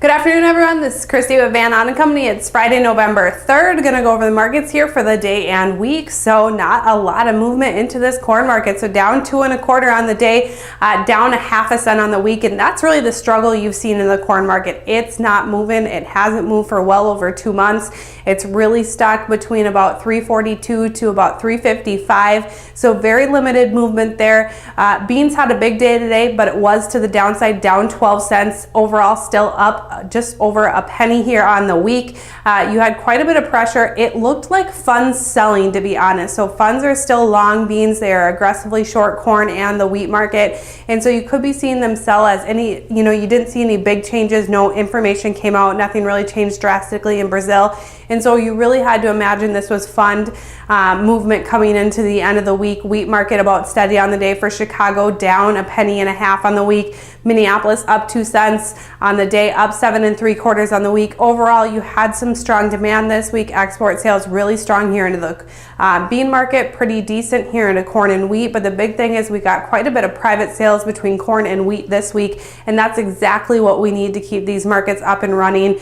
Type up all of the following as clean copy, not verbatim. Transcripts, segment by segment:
Good afternoon, everyone. This is Christy with Ahn CO. It's Friday, November 3rd. Going to go over the markets here for the day and week. So not a lot of movement into this corn market. So down 2 1/4 on the day, down 1/2 cent on the week. And that's really the struggle you've seen in the corn market. It's not moving. It hasn't moved for well over 2 months. It's really stuck between about 342 to about 355. So very limited movement there. Beans had a big day today, but it was to the downside, down 12 cents. Overall, still up just over a penny here on the week. You had quite a bit of pressure. It looked like funds selling, to be honest. So funds are still long beans. They are aggressively short corn and the wheat market. And so you could be seeing them sell as any, you didn't see any big changes. No information came out. Nothing really changed drastically in Brazil. And so you really had to imagine this was fund movement coming into the end of the week. Wheat market about steady on the day for Chicago, down 1.50 on the week. Minneapolis up 2 cents on the day, up 7 3/4 on the week. Overall, you had some strong demand this week. Export sales really strong here into the bean market, pretty decent here into corn and wheat. But the big thing is we got quite a bit of private sales between corn and wheat this week, and that's exactly what we need to keep these markets up and running.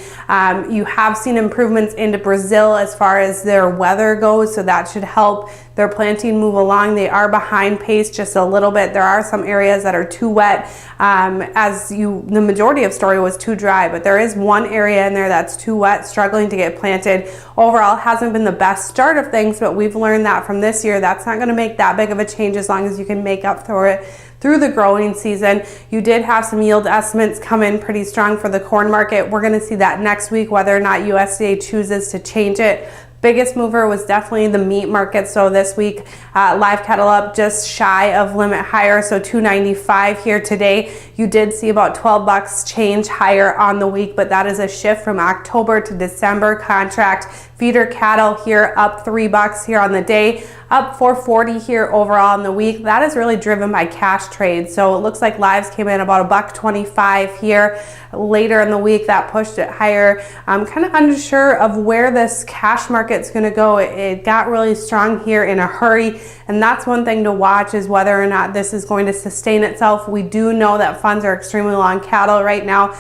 You have seen improvements into Brazil as far as their weather goes, so that should help their planting move along. They are behind pace just a little bit. There are some areas that are too wet. The majority of story was too dry, but there is one area in there that's too wet, struggling to get planted. Overall, hasn't been the best start of things, but we've learned that from this year. That's not going to make that big of a change as long as you can make up for it through the growing season. You did have some yield estimates come in pretty strong for the corn market. We're going to see that next week, whether or not USDA chooses to change it. Biggest mover was definitely the meat market. So this week, live cattle up just shy of limit higher, so 295 here today. You did see about 12 bucks change higher on the week, but that is a shift from October to December contract. Feeder cattle here up 3 bucks here on the day, up 440 here overall in the week. That is really driven by cash trade. So it looks like lives came in about $1.25 here. Later in the week, that pushed it higher. I'm kind of unsure of where this cash market's going to go. It got really strong here in a hurry, and that's one thing to watch, is whether or not this is going to sustain itself. We do know that funds are extremely long cattle right now.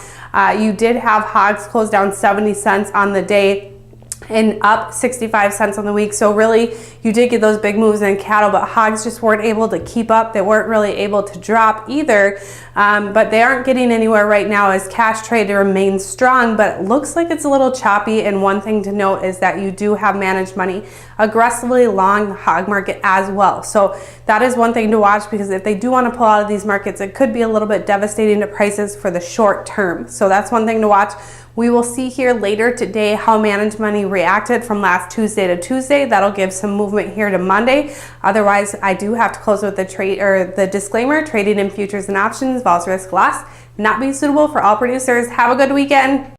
You did have hogs close down 70 cents on the day and up 65 cents on the week. So really, you did get those big moves in cattle, but hogs just weren't able to keep up. They weren't really able to drop either, but they aren't getting anywhere right now as cash trade remains strong, but it looks like it's a little choppy. And one thing to note is that you do have managed money aggressively long the hog market as well. So that is one thing to watch, because if they do want to pull out of these markets, it could be a little bit devastating to prices for the short term. So that's one thing to watch. We will see here later today how managed money reacted from last Tuesday to Tuesday. That'll give some movement here to Monday. Otherwise, I do have to close with the disclaimer: trading in futures and options involves risk loss, not being suitable for all producers. Have a good weekend.